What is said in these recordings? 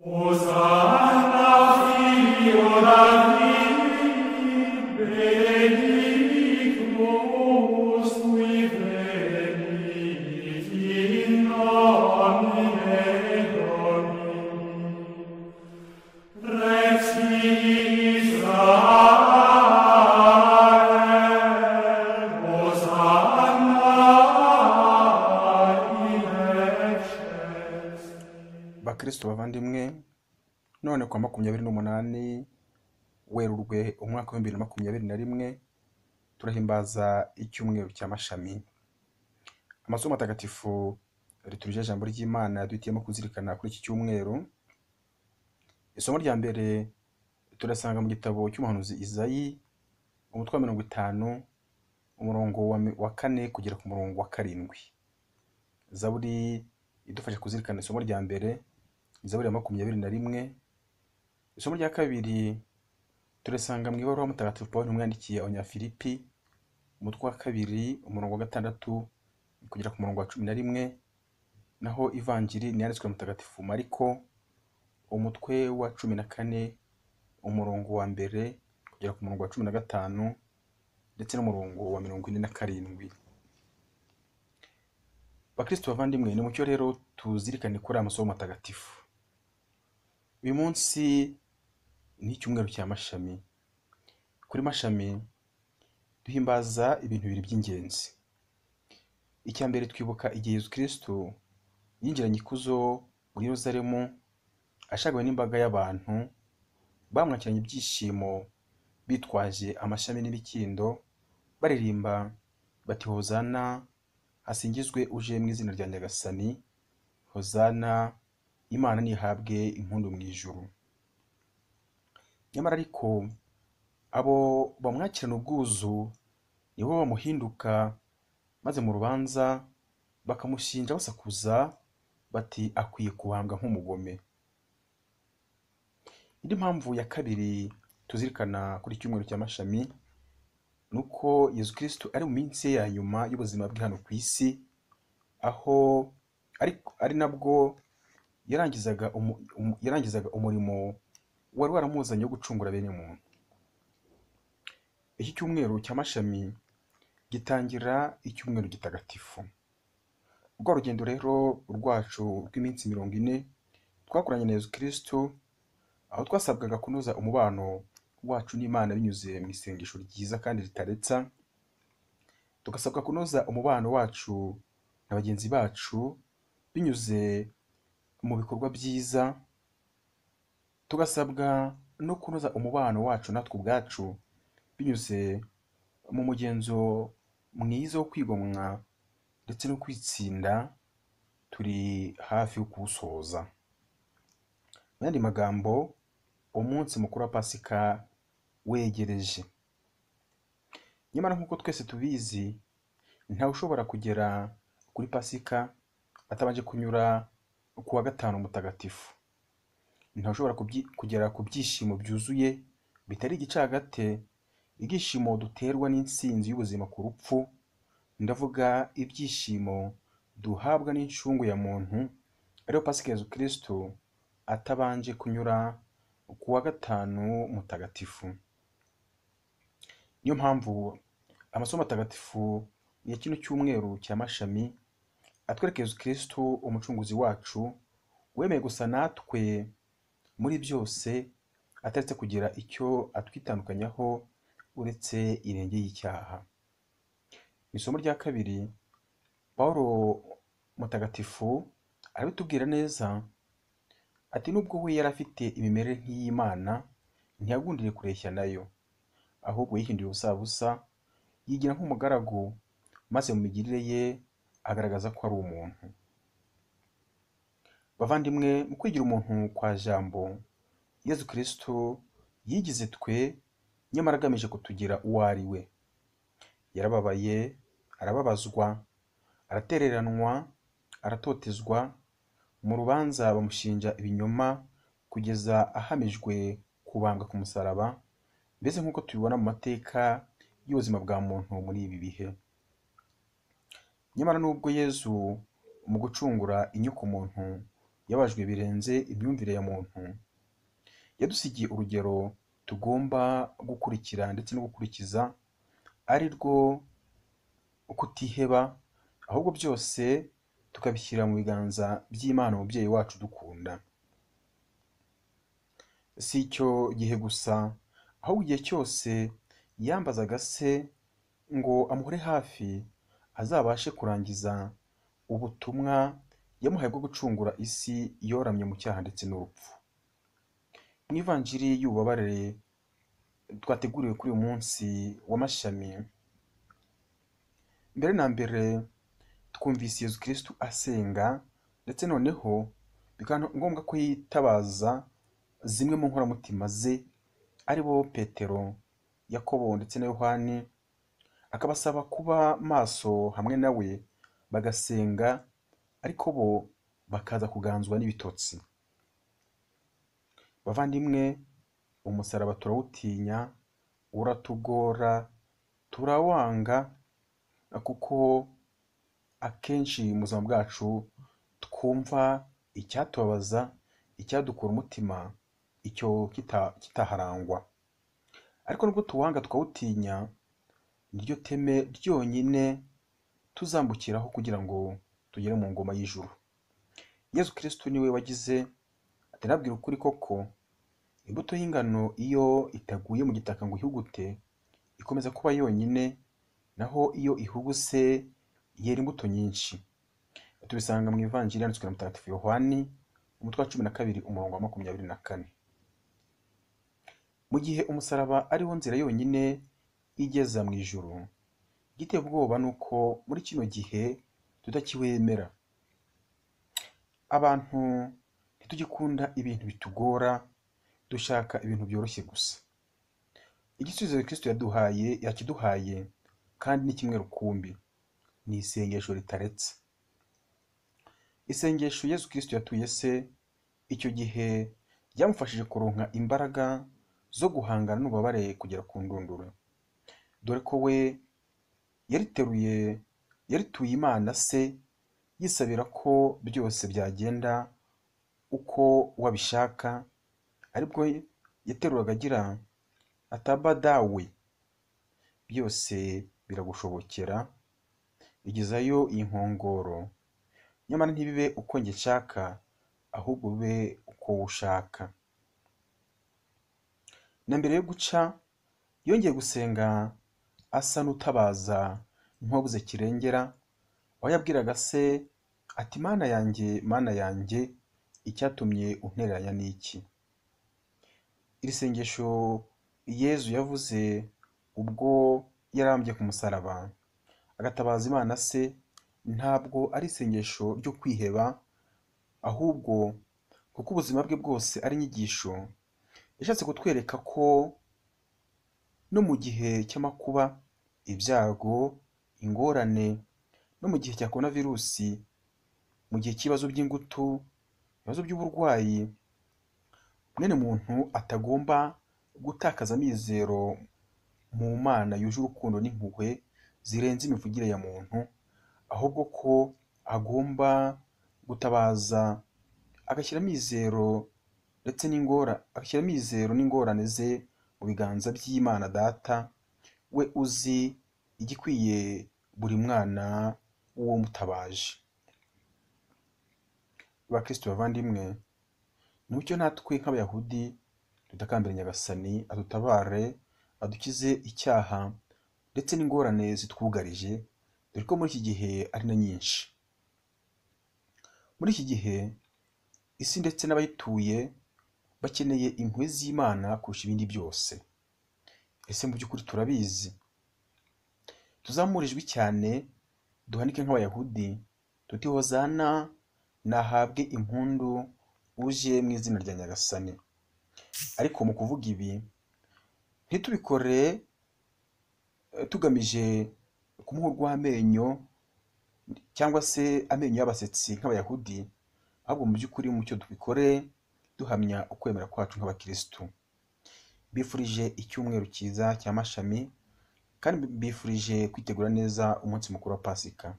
Hosanna Filio David, benedictus qui venit in nomine Domini. Rex Israel, Hosanna in excelsis. Bakristo bavandimwe, none kwa 28 Werurwe umwaka wa 2021 turahimbaza icyumweru cy'amashami. Amasomo matagatifu riturije ijambo ry'Imana duhitiyemo kuzirikana kuri iki cyumweru. Isomo rya mbere turasanga mu gitabo cy'umuhanuzi Izayi umutwe wa 50 umurongo wa 4 kugera ku murongo wa 7. Zaburi idufasha kuzirikana isomo rya mbere, Zaburi ya 21. Isomo rya kabiri turasanga mu ibaruwa mutagatifu Pawulo umwandikiye Abanyafilipi umutwe wa 2 umurongo wa 6 kugera ku murongo wa 11. Naho ivanjiri niyanditswe mutagatifu Mariko umutwe wa 14 umurongo wa 1 kugera ku murongo wa 15 ndetse n'umurongo wa 47. Bakristo bavandimwe, ni mucyo rero tuzirikane kuri amasomo matagatifu. Uyu munsi ni icyumweru cy'amashami. Kuri mashami duhimbaza ibintu bibiri by'ingenzi. Icya mbere twibuka igihe Yesu Kristo yinjiranye ikuzo muri Yerusalemu ashagawe n'imbaga y'abantu bamwakiranye ibyishimo bitwaje amashami n'imikindo baririmba bati Hozana, hasingizwe uje mu izina rya Nyagasani, Hozana, Imana nihabwe impundu mu ijuru. Nyamara ariko abo bamwakirana ubwuzu nibo bamuhinduka, maze mu rubanza bakamushinja basakuza bati akwiye kubambwa nk'umugome. Indi mpamvu ya kabiri tuzirikana kuri cyumweru cy'amashami nuko Yesu Kristo ari mu minsi ye ya nyuma y'ubuzima bwe hano ku isi, aho ari nabwo yarangizaga umurimo wari waramuzanye wo gucungura bene muntu. Iki cyumweru cy'amashami gitangira icyumweru gitagatifu. Urwo rugendo rero rwacu rw'iminsi 40 twakoranye na Yesu Kristo, aho twasabwaga kunoza umubano wacu n'Imana binyuze mu isengesho ryiza kandi ritaretsa, tugasabwa kunoza umubano wacu na bagenzi bacu binyuze mu bikorwa byiza, tugasabwa no kunoza umubano wacu natwe ubwacu binyuze mu mugenzo mwiza wo kwigomwa ndetse no kwitsinda turi hafi yo kuwusoza. Mu yandi magambo, umunsi mukuru wa Pasika wegereje. Nyamara nk'uko twese tubizi, ntawe ushobora kugera kuri Pasika atabanje kunyura ku wa gatanu mutagatifu. Ntawe ushobora kugera ku byishimo byuzuye bitari igicagate, ibyishimo duterwa n'insinzi y'ubuzima ku rupfu. Ndavuga ibyishimo duhabwa n'incungu ya muntu, ariyo Pasika Yesu Kristo atabanje kunyura ku wa gatanu mutagatifu. Niyo mpamvu amasomo matagatifu ya kino cyumweru cy'amashami atwereka Yesu Kristo umucunguzi wacu wemeye gusa natwe muri byose, ataretse kugira icyo atwitandukanyaho uretse irenge y'icyaha. Isomo rya kabiri, Pawulo mutagatifu arabitubwira neza ati nubwo we yari afite imimerere nk'iy'Imana ntiyagundiriye kureshya nayo, ahubwo yihinduye ubusabusa yigira nk'umugaragu, maze mu migirire ye agaragaza ko ari umuntu. Bavandimwe, mu kwigira umuntu kwa jambo, Yesu Kristo yigize twe, nyamara agamije kutugira uwo ari we. Yarababaye, arababazwa, aratereranwa, aratotezwa, mu rubanza bamushinja ibinyoma kugeza ahamijwe kubambwa ku musaraba, mbese nk'uko tubibona mu mateka y'ubuzima bwa muntu muri ibi bihe. Nyamara nubwo Yesu mu gucungura inyokomuntu yabajwe birenze imyumvire ya muntu. Yadusigiye urugero tugomba gukurikira ndetse no gukurikiza, ari rwo kutiheba, ahubwo byose tukabishyira mu biganza by'Imana umubyeyi wacu dukunda. Si icyo gihe gusa, ahubwo igihe cyose yambazaga se ngo amuhore hafi azabashe kurangiza ubutumwa yamuhaye bwo gucungura isi yoramye mu cyaha ndetse n'urupfu. Mu ivanjiri y'ububabare twateguriwe kuri uyu munsi w'amashami, mbere na mbere twumvise Yezu Kristu asenga, ndetse noneho bikaba ngombwa ko yitabaza zimwe mu nkoramutima ze, ari bo Petero, Yakobo ndetse na Yohani, akabasaba kuba maso hamwe nawe bagasenga, ariko bo bakaza kuganzwa n'ibitotsi. Bavandimwe, umusaraba turawutinya, uratugora, turawanga, kuko akenshi mu buzima bwacu twumva icyatubabaza, icyadukura umutima, icyo kitaharangwa. Ariko nubwo tuwanga tukawutinya, niryo teme ryonyine tuzambukiraho kugira ngo tugere mu ngoma y'ijuru. Yezu Kristu niwe wagize ati, nabwira ukuri koko, imbuto y'ingano iyo itaguye mu gitaka ngo ihugute, ikomeza kuba yonyine, naho iyo ihuguse yera imbuto nyinshi. Tubisanga mu ivanjiri yanditswe na Mutagatifu Yohani, umutwe wa 12 umurongo wa 24. Mu gihe umusaraba ariwo nzira yonyine igeza mu ijuru, igiteye ubwoba ni uko muri kino gihe tutakiwemera. Abantu ntitugikunda ibintu bitugora, dushaka ibintu byoroshye gusa. Igisubizo Kristo yakiduhaye kandi ni kimwe rukumbi, ni isengesho ritaretse. Isengesho Yezu Kristo yatuye se, icyo gihe ryamufashije kuronka imbaraga zo guhangana n'ububabare kugera ku ndunduro, dore ko we yarituye Imana se, yisabira ko byose byagenda uko wabishaka, aribwo yateruraga agira ati, Aba dawe, byose biragushobokera, igezayo iyi nkongoro, nyamara ntibibe uko njye nshaka, ahubwo bibe uko ushaka. Na mbere yo guca, yongeye gusenga asa n'utabaza nk'uwabuze kirengera, aho yabwiraga se ati, Mana yanjye, Mana yanjye, icyatumye untereranya ni iki? Iri sengesho Yezu yavuze ubwo yarambye ku musaraba agatabaza Imana se, ntabwo ari isengesho ryo kwiheba, ahubwo kuko ubuzima bwe bwose ari inyigisho, yashatse kutwereka ko no mu gihe cy'amakuba, ibyago, ingorane, no mu gihe cya coronavirusi, mu gihe cy'ibibazo by'ingutu, ibibazo by'uburwayi, mwene muntu atagomba gutakaza amizero mu Mana yuje urukundo n'impuhwe zirenze imivugire ya muntu, ahubwo ko agomba gutabaza agashyira amizero n'ingorane ze mu biganza by'Imana Data, we uzi igikwiye buri mwana w'uwo mutabaje. Bakristo bavandimwe, mucyo natwe nk'Abayahudi tutakambira Nyagasani adutabare, adukize icyaha ndetse n'ingorane zitwugarije, dore ko muri iki gihe ari na nyinshi. Muri iki gihe isi ndetse n'abayituye bakeneye impuhwe z'Imana kurusha ibindi byose. Ese mu by'ukuri turabizi? Tuzamure ijwi cyane, duhanike nk'Abayahudi, tuti Hozana, nahabwe impundu uje mu izina rya Nyagasani. Ariko mu kuvuga ibi, ntitubikore tugamije kumuha urw'amenyo cyangwa se amenyo y'abasetsi nk'Abayahudi, ahubwo mu by'ukuri mucyo tubikore duhamya ukwemera kwacu nk'Abakristu. Bifurije icyumweru cyiza cya mashami, kandi bifurije kwitegura neza umunsi mukuru wa Pasika.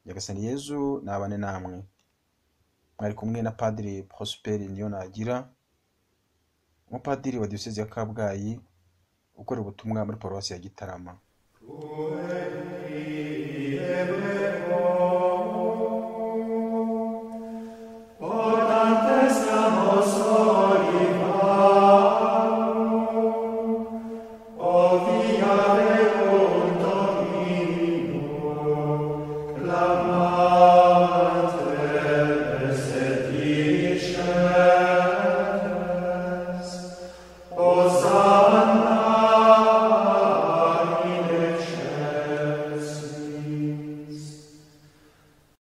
Nyagasani Yezu nabane namwe. mwari kumwe na Padiri Prosper Niyonagira, umupadiri wa Diyoseze ya Kabgayi ukorera ubutumwa muri Paruwasi ya Gitarama.